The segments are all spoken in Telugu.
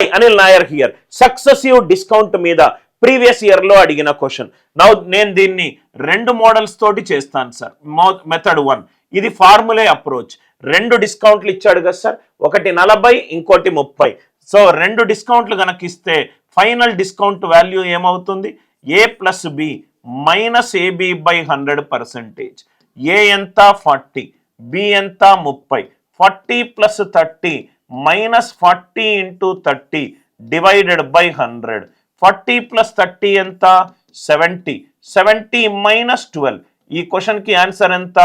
Anil Nair here. Successive discount మీద ప్రీవియస్ ఇయర్ లో అడిగిన క్వశ్చన్. నౌ నేను దీన్ని 2 మోడల్స్ తోటి చేస్తాను సార్. మెథడ్ 1 ఇది ఫార్ములే అప్రోచ్. 2 డిస్కౌంట్లు ఇచ్చాడు కదా సార్, ఒకటి 40 ఇంకోటి 30. సో 2 డిస్కౌంట్లు కనుక ఇస్తే ఫైనల్ డిస్కౌంట్ వాల్యూ ఏమవుతుంది? A plus B minus AB by 100%. A ఎంత 40, బి ఎంత 30. 40 plus 30 minus 40 into 30 divided by 100. 40 plus 30 ఎంత? 70. 70 మైనస్ 12. ఈ క్వశ్చన్కి ఆన్సర్ ఎంత?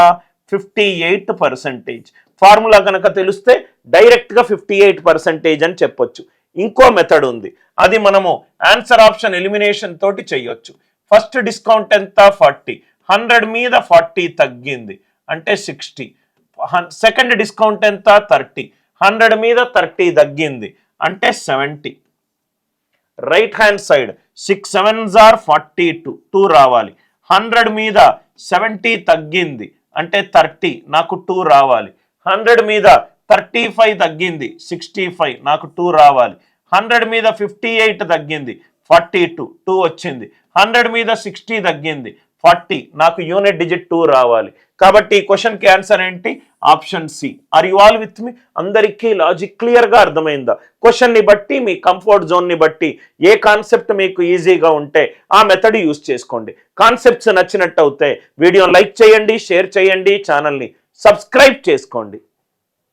58%. ఫార్ములా కనుక తెలిస్తే డైరెక్ట్గా 58% అని చెప్పొచ్చు. ఇంకో మెథడ్ ఉంది, అది మనము ఆన్సర్ ఆప్షన్ ఎలిమినేషన్ తోటి చేయొచ్చు. ఫస్ట్ డిస్కౌంట్ ఎంత? 40. 100 మీద 40 తగ్గింది అంటే 60. సెకండ్ డిస్కౌంట్ ఎంత? 30. 100 మీద 30 తగ్గింది అంటే 70. Right hand side 6 7s are 42 2 రావాలి. 100 మీద 70 తగ్గింది అంటే 30, నాకు 2 రావాలి. 100 మీద 35 తగ్గింది 65, నాకు 2 రావాలి. 100 మీద 58 తగ్గింది 42 2 వచ్చింది. 100 మీద 60 తగ్గింది 40, నాకు యూనిట్ డిజిట్ 2 రావాలి. కాబట్టి ఈ క్వశ్చన్కి ఆన్సర్ ఏంటి? Option C. Are you all with me? అందరికీ లాజిక్ క్లియర్గా అర్థమైందా? క్వశ్చన్ని బట్టి మీ కంఫర్ట్ జోన్ని బట్టి ఏ కాన్సెప్ట్ మీకు ఈజీగా ఉంటే ఆ మెథడ్ యూజ్ చేసుకోండి. కాన్సెప్ట్స్ నచ్చినట్టు అవుతే వీడియోని లైక్ చేయండి, షేర్ చేయండి, ఛానల్ని సబ్స్క్రైబ్ చేసుకోండి.